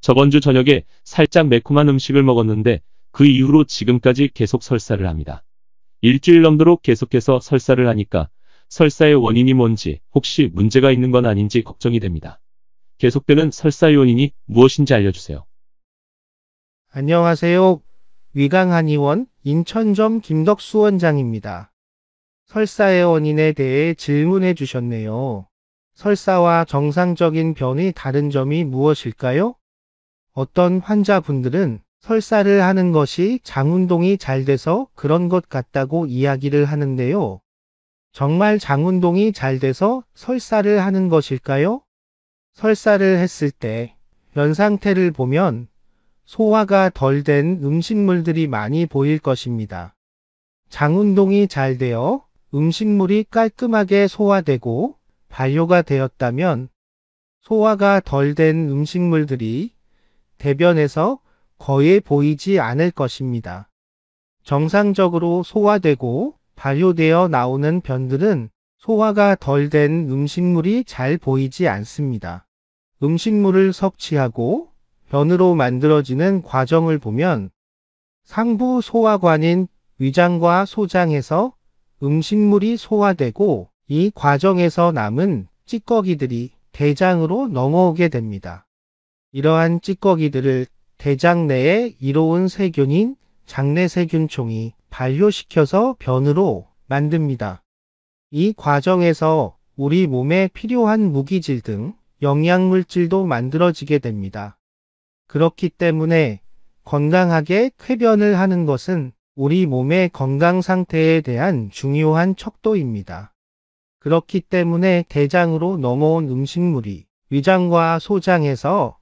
저번 주 저녁에 살짝 매콤한 음식을 먹었는데 그 이후로 지금까지 계속 설사를 합니다. 일주일 넘도록 계속해서 설사를 하니까 설사의 원인이 뭔지 혹시 문제가 있는 건 아닌지 걱정이 됩니다. 계속되는 설사 요인이 무엇인지 알려주세요. 안녕하세요. 위강한의원 인천점 김덕수 원장입니다. 설사의 원인에 대해 질문해 주셨네요. 설사와 정상적인 변이 다른 점이 무엇일까요? 어떤 환자분들은 설사를 하는 것이 장 운동이 잘 돼서 그런 것 같다고 이야기를 하는데요. 정말 장 운동이 잘 돼서 설사를 하는 것일까요? 설사를 했을 때 면 상태를 보면 소화가 덜 된 음식물들이 많이 보일 것입니다. 장 운동이 잘 되어 음식물이 깔끔하게 소화되고 발효가 되었다면 소화가 덜 된 음식물들이 대변에서 거의 보이지 않을 것입니다. 정상적으로 소화되고 발효되어 나오는 변들은 소화가 덜 된 음식물이 잘 보이지 않습니다. 음식물을 섭취하고 변으로 만들어지는 과정을 보면 상부 소화관인 위장과 소장에서 음식물이 소화되고 이 과정에서 남은 찌꺼기들이 대장으로 넘어오게 됩니다. 이러한 찌꺼기들을 대장 내에 이로운 세균인 장내세균총이 발효시켜서 변으로 만듭니다. 이 과정에서 우리 몸에 필요한 무기질 등 영양물질도 만들어지게 됩니다. 그렇기 때문에 건강하게 쾌변을 하는 것은 우리 몸의 건강 상태에 대한 중요한 척도입니다. 그렇기 때문에 대장으로 넘어온 음식물이 위장과 소장에서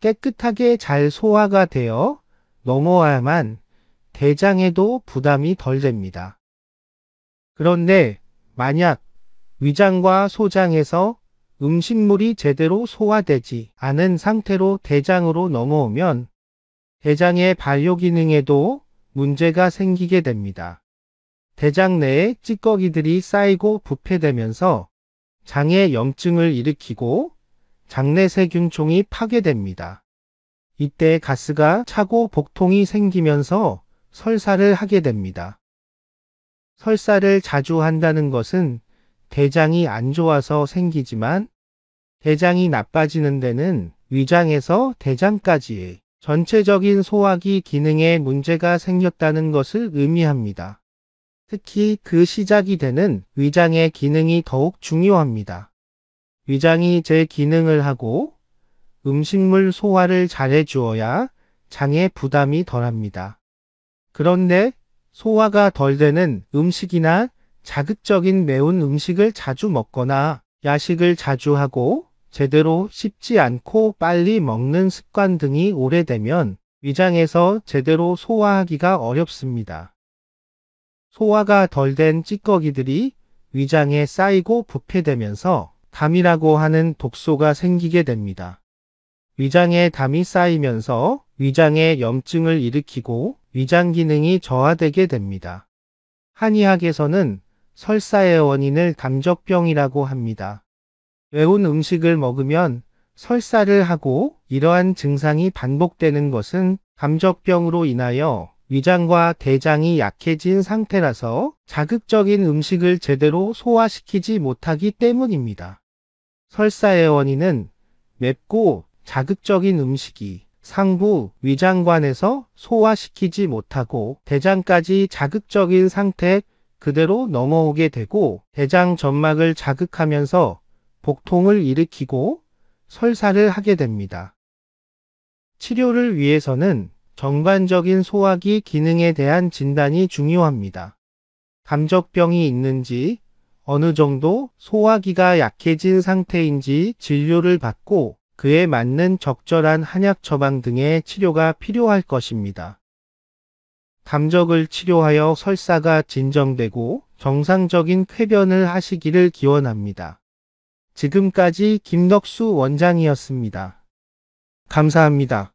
깨끗하게 잘 소화가 되어 넘어와야만 대장에도 부담이 덜 됩니다. 그런데 만약 위장과 소장에서 음식물이 제대로 소화되지 않은 상태로 대장으로 넘어오면 대장의 발효 기능에도 문제가 생기게 됩니다. 대장 내에 찌꺼기들이 쌓이고 부패되면서 장에 염증을 일으키고 장내세균총이 파괴됩니다. 이때 가스가 차고 복통이 생기면서 설사를 하게 됩니다. 설사를 자주 한다는 것은 대장이 안 좋아서 생기지만 대장이 나빠지는 데는 위장에서 대장까지의 전체적인 소화기 기능에 문제가 생겼다는 것을 의미합니다. 특히 그 시작이 되는 위장의 기능이 더욱 중요합니다. 위장이 제 기능을 하고 음식물 소화를 잘해 주어야 장에 부담이 덜합니다. 그런데 소화가 덜 되는 음식이나 자극적인 매운 음식을 자주 먹거나 야식을 자주 하고 제대로 씹지 않고 빨리 먹는 습관 등이 오래되면 위장에서 제대로 소화하기가 어렵습니다. 소화가 덜 된 찌꺼기들이 위장에 쌓이고 부패되면서 담이라고 하는 독소가 생기게 됩니다. 위장에 담이 쌓이면서 위장에 염증을 일으키고 위장 기능이 저하되게 됩니다. 한의학에서는 설사의 원인을 감적병이라고 합니다. 매운 음식을 먹으면 설사를 하고 이러한 증상이 반복되는 것은 감적병으로 인하여 위장과 대장이 약해진 상태라서 자극적인 음식을 제대로 소화시키지 못하기 때문입니다. 설사의 원인은 맵고 자극적인 음식이 상부 위장관에서 소화시키지 못하고 대장까지 자극적인 상태 그대로 넘어오게 되고 대장 점막을 자극하면서 복통을 일으키고 설사를 하게 됩니다. 치료를 위해서는 전반적인 소화기 기능에 대한 진단이 중요합니다. 감적병이 있는지, 어느 정도 소화기가 약해진 상태인지 진료를 받고 그에 맞는 적절한 한약 처방 등의 치료가 필요할 것입니다. 감적을 치료하여 설사가 진정되고 정상적인 쾌변을 하시기를 기원합니다. 지금까지 김덕수 원장이었습니다. 감사합니다.